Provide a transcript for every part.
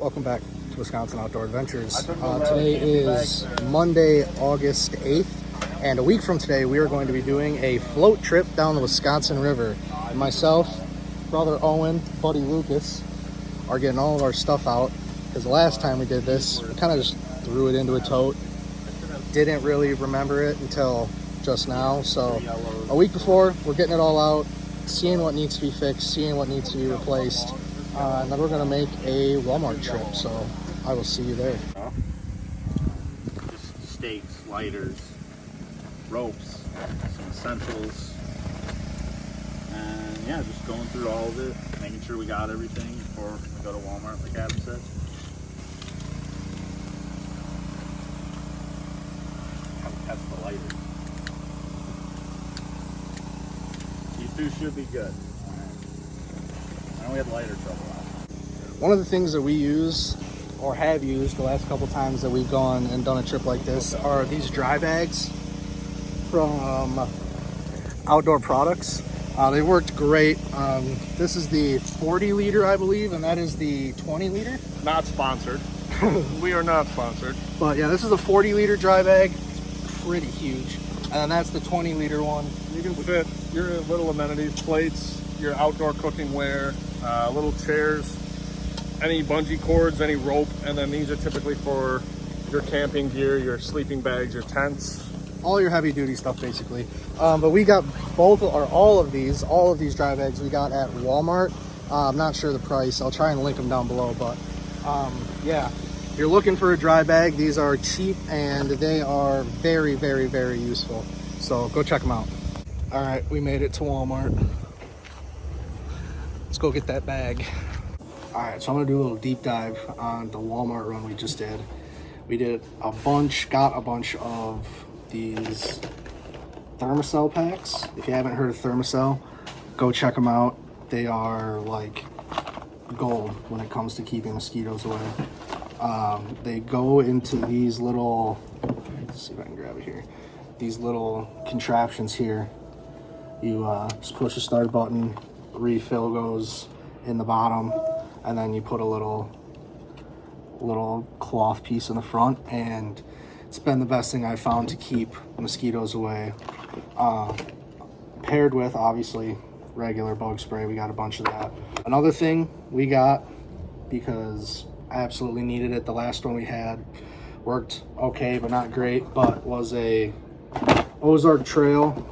Welcome back to Wisconsin Outdoor Adventures. Today is Monday, August 8th, and a week from today we are going to be doing a float trip down the Wisconsin River. Myself, brother Owen, buddy Lucas are getting all of our stuff out because the last time we did this, we kind of just threw it into a tote. Didn't really remember it until just now, so a week before, we're getting it all out, seeing what needs to be fixed, seeing what needs to be replaced. And then we're going to make a Walmart trip, so I will see you there. Just stakes, lighters, ropes, some essentials, and yeah, just going through all of it, making sure we got everything before we go to Walmart, like Adam said. I'll test the lighters. These two should be good. I know we had lighter trouble. One of the things that we use or have used the last couple times that we've gone and done a trip like this are these dry bags from Outdoor Products. They worked great. This is the 40 liter, I believe, and that is the 20 liter. Not sponsored. We are not sponsored. But yeah, this is a 40 liter dry bag. It's pretty huge. And then that's the 20 liter one. You can fit your little amenities, plates, your outdoor cooking wear, little chairs, any bungee cords, any rope, and then these are typically for your camping gear, your sleeping bags, your tents. All your heavy duty stuff basically. But we got all of these dry bags we got at Walmart. I'm not sure the price. I'll try and link them down below, but yeah, if you're looking for a dry bag, these are cheap and they are very, very, very useful. So go check them out. All right, we made it to Walmart. Let's go get that bag. All right, so I'm gonna do a little deep dive on the Walmart run we just did. We did got a bunch of these Thermacell packs. If you haven't heard of Thermacell, go check them out. They are like gold when it comes to keeping mosquitoes away. They go into these little, let's see if I can grab it here. These little contraptions here. You just push the start button, refill goes in the bottom, and then you put a little cloth piece in the front, and it's been the best thing I've found to keep mosquitoes away. Paired with obviously regular bug spray, we got a bunch of that. Another thing we got, because I absolutely needed it, the last one we had worked okay but not great, but was a Ozark Trail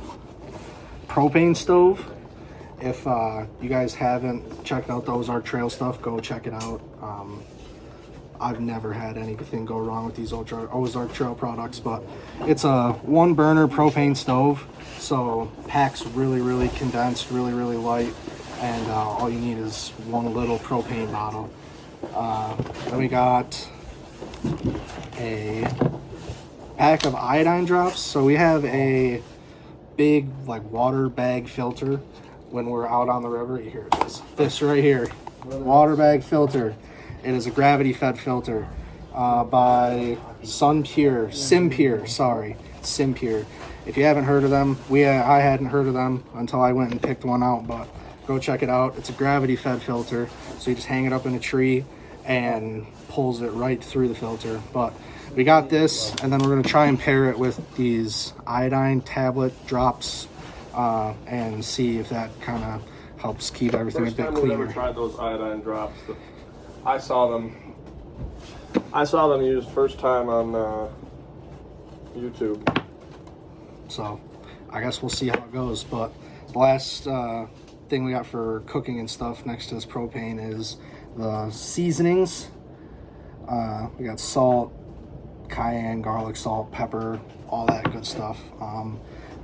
propane stove. If you guys haven't checked out the Ozark Trail stuff, go check it out. I've never had anything go wrong with these Ozark Trail products, but it's a one burner propane stove, so packs really, really condensed, really, really light, and all you need is one little propane bottle. Then we got a pack of iodine drops. So we have a big like water bag filter when we're out on the river. Here it is, this right here, water bag filter. It is a gravity fed filter by Simpure. If you haven't heard of them, I hadn't heard of them until I went and picked one out, but go check it out. It's a gravity fed filter, so you just hang it up in a tree and pulls it right through the filter. But we got this, and then we're going to try and pair it with these iodine tablet drops and see if that kind of helps keep everything a bit cleaner. We've never tried those iodine drops. I saw them used first time on YouTube. So I guess we'll see how it goes. But the last thing we got for cooking and stuff next to this propane is the seasonings. We got salt, cayenne, garlic, salt, pepper, all that good stuff.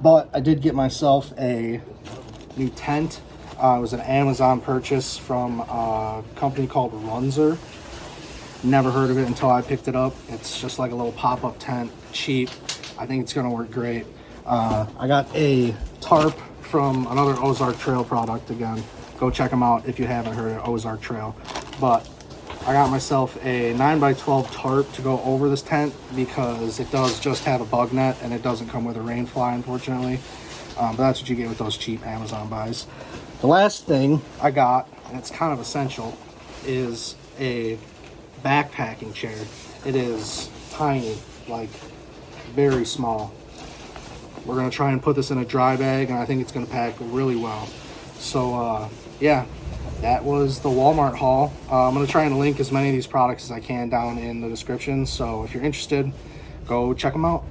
But I did get myself a new tent. It was an Amazon purchase from a company called Runzer. Never heard of it until I picked it up. It's just like a little pop-up tent, cheap. I think it's gonna work great. I got a tarp from another Ozark Trail product. Again, go check them out if you haven't heard of Ozark Trail. But I got myself a 9x12 tarp to go over this tent because it does just have a bug net and it doesn't come with a rain fly, unfortunately. But that's what you get with those cheap Amazon buys. The last thing I got, and it's kind of essential, is a backpacking chair. It is tiny, like very small. We're gonna try and put this in a dry bag, and I think it's gonna pack really well. So yeah, that was the Walmart haul. I'm gonna try and link as many of these products as I can down in the description. So if you're interested, go check them out.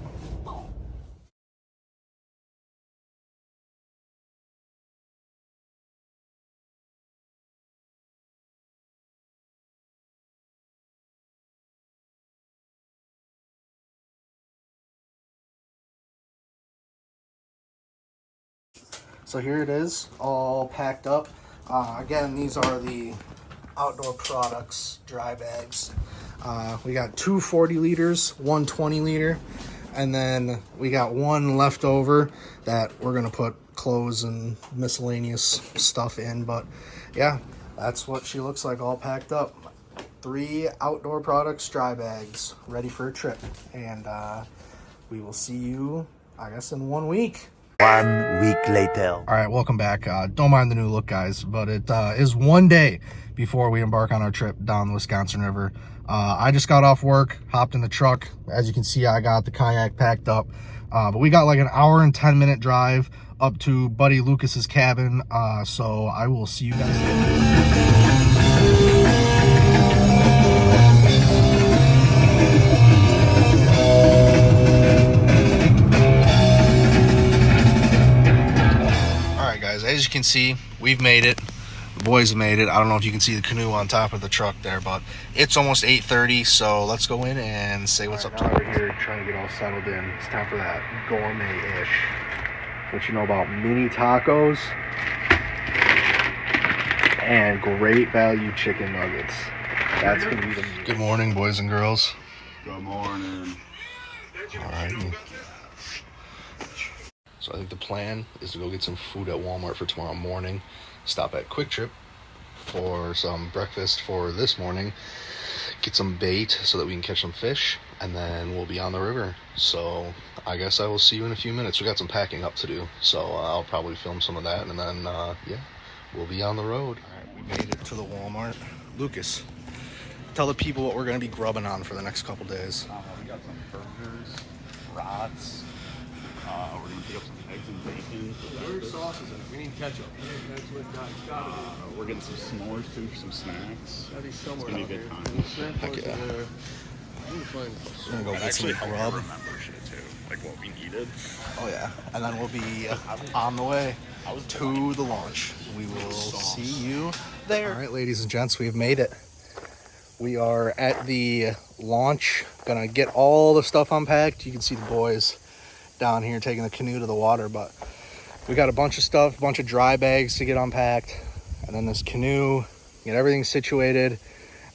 So here it is, all packed up. Again, these are the Outdoor Products dry bags. We got 2 40 liters, 1 20 liter, and then we got one left over that we're gonna put clothes and miscellaneous stuff in. But yeah, that's what she looks like all packed up. 3 Outdoor Products dry bags ready for a trip. And we will see you, I guess, in 1 week. 1 week later. All right, welcome back. Don't mind the new look, guys, but it is 1 day before we embark on our trip down the Wisconsin River. I just got off work, hopped in the truck. As you can see, I got the kayak packed up. But we got like an hour and 10-minute drive up to Buddy Lucas's cabin. So I will see you guys later. As you can see, we've made it. The boys have made it. I don't know if you can see the canoe on top of the truck there, but it's almost 8:30, so let's go in and say what's up to them. We're here trying to get all settled in. It's time for that gourmet-ish. What you know about mini tacos and great value chicken nuggets. That's gonna be the meal. Good morning, boys and girls. Good morning. All right. So I think the plan is to go get some food at Walmart for tomorrow morning, stop at Quick Trip for some breakfast for this morning, get some bait so that we can catch some fish, and then we'll be on the river. So I guess I will see you in a few minutes. We got some packing up to do, so I'll probably film some of that, and then yeah, we'll be on the road. All right, we made it to the Walmart. Lucas, tell the people what we're going to be grubbing on for the next couple days. We got some burgers, brats. We're gonna pick up some eggs and bacon. Where's sauces in it? We need ketchup. That's what it's gotta be. We're getting some s'mores too for some snacks. Gotta be somewhere It's gonna out be a good there. time. Snack Heck place yeah. in there. We'll find We're going to go That get actually some helped me grub. remember shit too, like what we needed. Oh yeah, and then we'll be on the way to the launch. We will see you there. All right, ladies and gents, we've made it. We are at the launch, gonna get all the stuff unpacked. You can see the boys down here taking the canoe to the water, but we got a bunch of stuff, a bunch of dry bags to get unpacked, and then this canoe, get everything situated,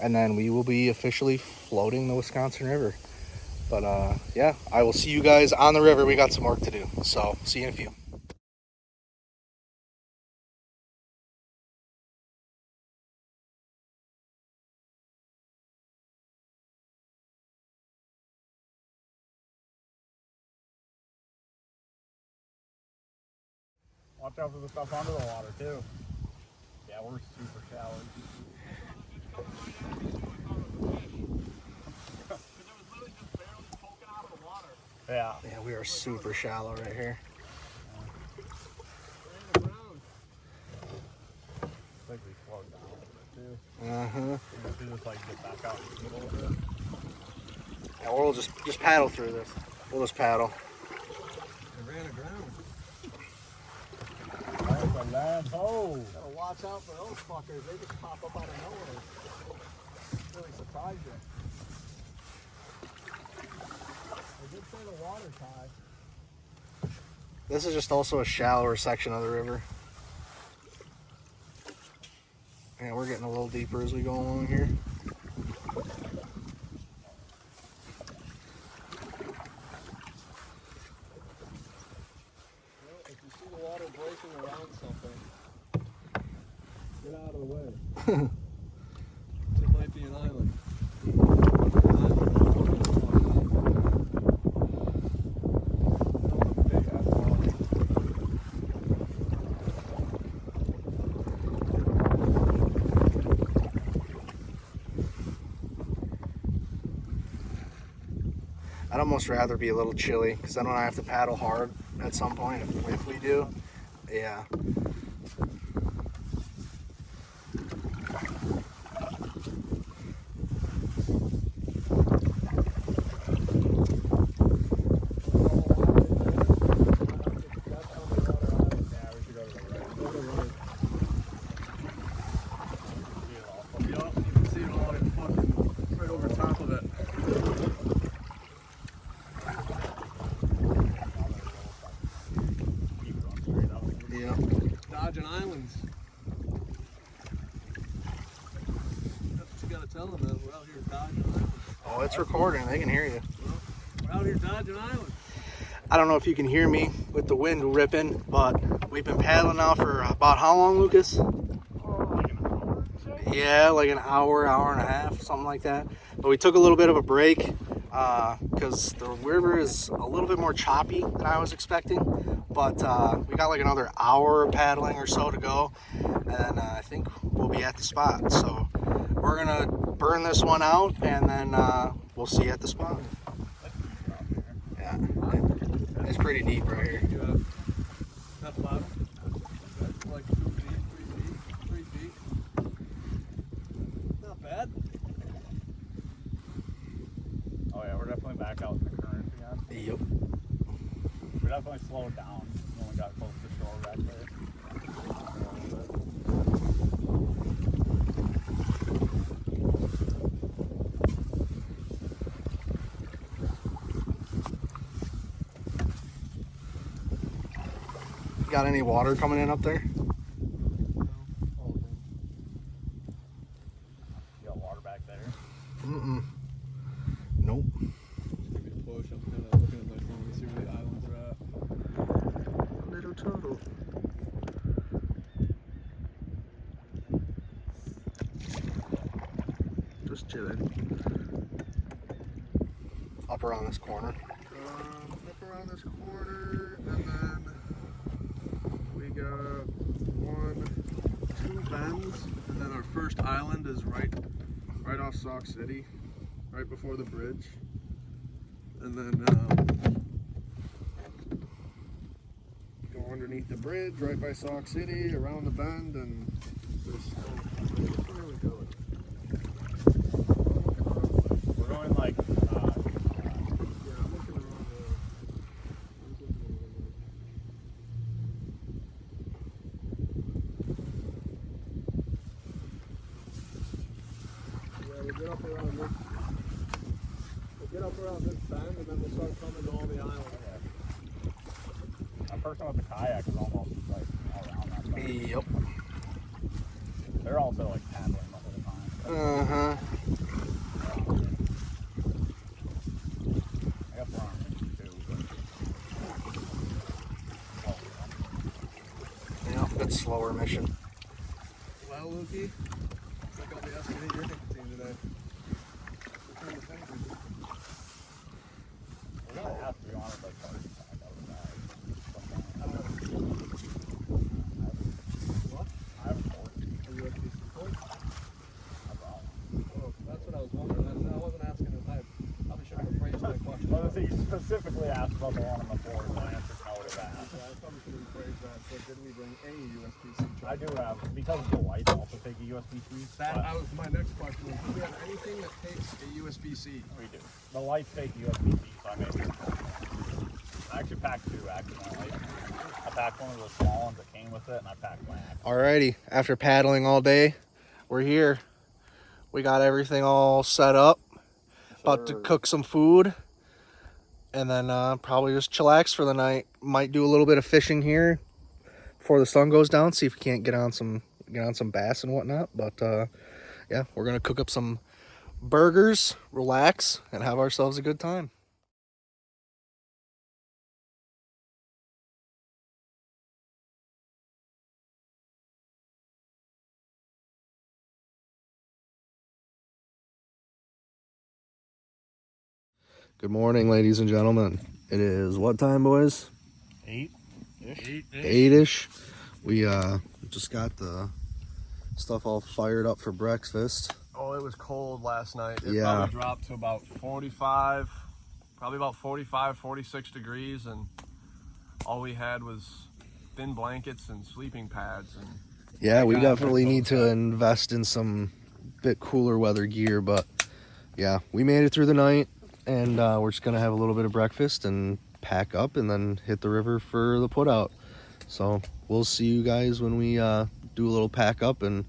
and then we will be officially floating the Wisconsin River. But yeah, I will see you guys on the river. We got some work to do, so see you in a few. Watch out for the stuff under the water too. Yeah, we're super shallow. Yeah. Yeah, we are super shallow right here. I think we slowed down a little bit too. We just like get back out in the middle of it. Yeah, or we'll just paddle through this. We'll just paddle. They ran aground. That's a last hole. Gotta watch out for those fuckers. They just pop up out of nowhere. Really surprised you. I did say the water's high. This is just also a shallower section of the river. Yeah, we're getting a little deeper as we go along here. If you see the water breaking around something, get out of the way. It might be an island. I'd almost rather be a little chilly because then I don't have to paddle hard at some point if we do. Yeah. Dodging Islands. That's what you gotta tell them, that we're out here dodging islands. Oh, it's recording. They can hear you. We're out here dodging islands. I don't know if you can hear me with the wind ripping, but we've been paddling now for about how long, Lucas? Yeah, like an hour, hour and a half, something like that. But we took a little bit of a break because the river is a little bit more choppy than I was expecting. But we got like another hour of paddling or so to go, and I think we'll be at the spot. So we're gonna burn this one out, and then we'll see you at the spot. Yeah, it's pretty deep right here. That's bottom. Like 2 feet, 3 feet. Not bad. Oh yeah, we're definitely back out in the current again. Yep. We definitely slowed down when we got close to shore back there. Got any water coming in up there? You got water back there? Mm-mm. Nope. Give me a push. I'm kind of looking at my phone to see where the islands are at. Little turtle. Just chilling. Up around this corner. Up around this corner, and then we got 2 bends, and then our first island is right off Sauk City, right before the bridge, and then go underneath the bridge, right by Sauk City, around the bend, and just where are we going? We're going like, Yeah, I'm looking around yeah, we get up around this bend, and then we'll start coming to all the islands. that person with the kayak is almost like all around that side. Yep. They're also like paddling the whole time. Uh-huh. I guess we're on a mission too, but... Yeah, it's slower mission. Well, Lukey, looks like I'll be asking to hit your nicotine today. What kind of thing we do? We're gonna have to be honest, like, out of the bag. What? I have a fork. A USB-C port? I brought one. Oh, that's what I was wondering. I wasn't asking if I probably should have phrased my question. Well, you specifically asked about the one on the floor, so I answered no to that. Yeah, I probably should have phrased that. So didn't we bring any USB-C charger? I do have, because of the lights, also take a USB-C. That but was my next question. Do we have anything that takes a USB-C? we do. The lights take USB-C, so I made it. I actually packed 2 accidentally. I packed one of the small ones that came with it, and I packed my axe. Alrighty, after paddling all day, we're here. We got everything all set up. About to cook some food. And then probably just chillax for the night. Might do a little bit of fishing here before the sun goes down. See if we can't get on some bass and whatnot. But yeah, we're gonna cook up some burgers, relax, and have ourselves a good time. Good morning, ladies and gentlemen. It is what time, boys? 8-ish? 8-ish. We just got the stuff all fired up for breakfast. Oh, it was cold last night. It Yeah. probably dropped to about 45 probably about 45, 46 degrees, and all we had was thin blankets and sleeping pads. And Yeah, we God, definitely that's need so to sad. invest in some bit cooler weather gear, but yeah, we made it through the night, and we're just gonna have a little bit of breakfast and pack up and then hit the river for the put out. So we'll see you guys when we do a little pack up and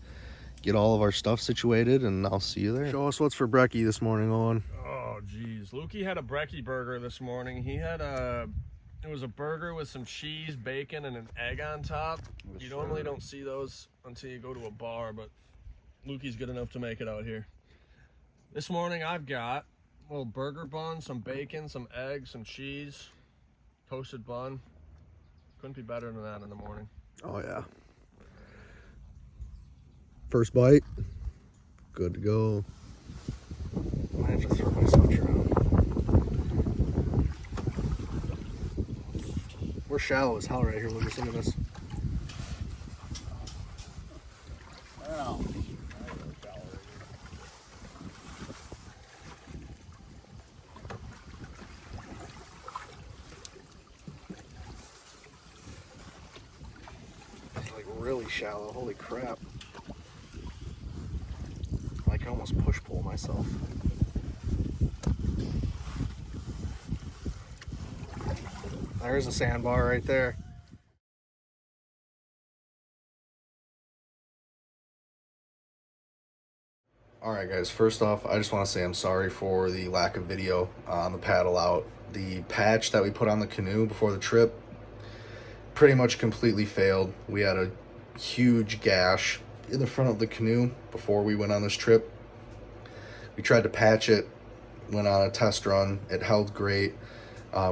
get all of our stuff situated, and I'll see you there. Show us what's for brekkie this morning, Owen. Oh, geez. Lukey had a brekkie burger this morning. He had it was a burger with some cheese, bacon, and an egg on top. You normally don't see those until you go to a bar, but Lukey's good enough to make it out here. This morning I've got a little burger bun, some bacon, some eggs, some cheese, toasted bun. Couldn't be better than that in the morning. Oh yeah. First bite. Good to go. I have to throw my sweatshirt on. We're shallow as hell right here, Lucas. Look at this. Well, It's like really shallow. Holy crap. I can almost push pull myself. There's a sandbar right there. Alright guys, first off, I just want to say I'm sorry for the lack of video on the paddle out. The patch that we put on the canoe before the trip pretty much completely failed. We had a huge gash in the front of the canoe before we went on this trip. We tried to patch it, went on a test run, it held great.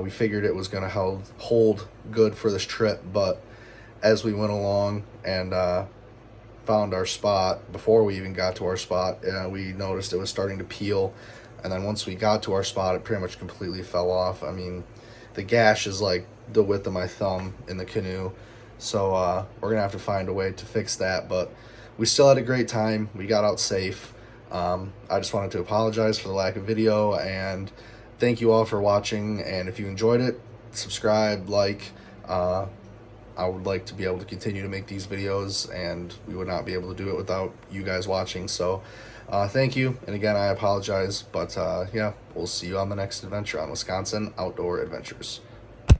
We figured it was going to hold good for this trip, but as we went along and found our spot, before we even got to our spot, we noticed it was starting to peel, and then once we got to our spot, it pretty much completely fell off. I mean, the gash is like the width of my thumb in the canoe, so we're gonna have to find a way to fix that, but we still had a great time. We got out safe. I just wanted to apologize for the lack of video, and thank you all for watching, and if you enjoyed it, subscribe, like. I would like to be able to continue to make these videos, and we would not be able to do it without you guys watching. So thank you, and again, I apologize, but yeah, we'll see you on the next adventure on Wisconsin Outdoor Adventures.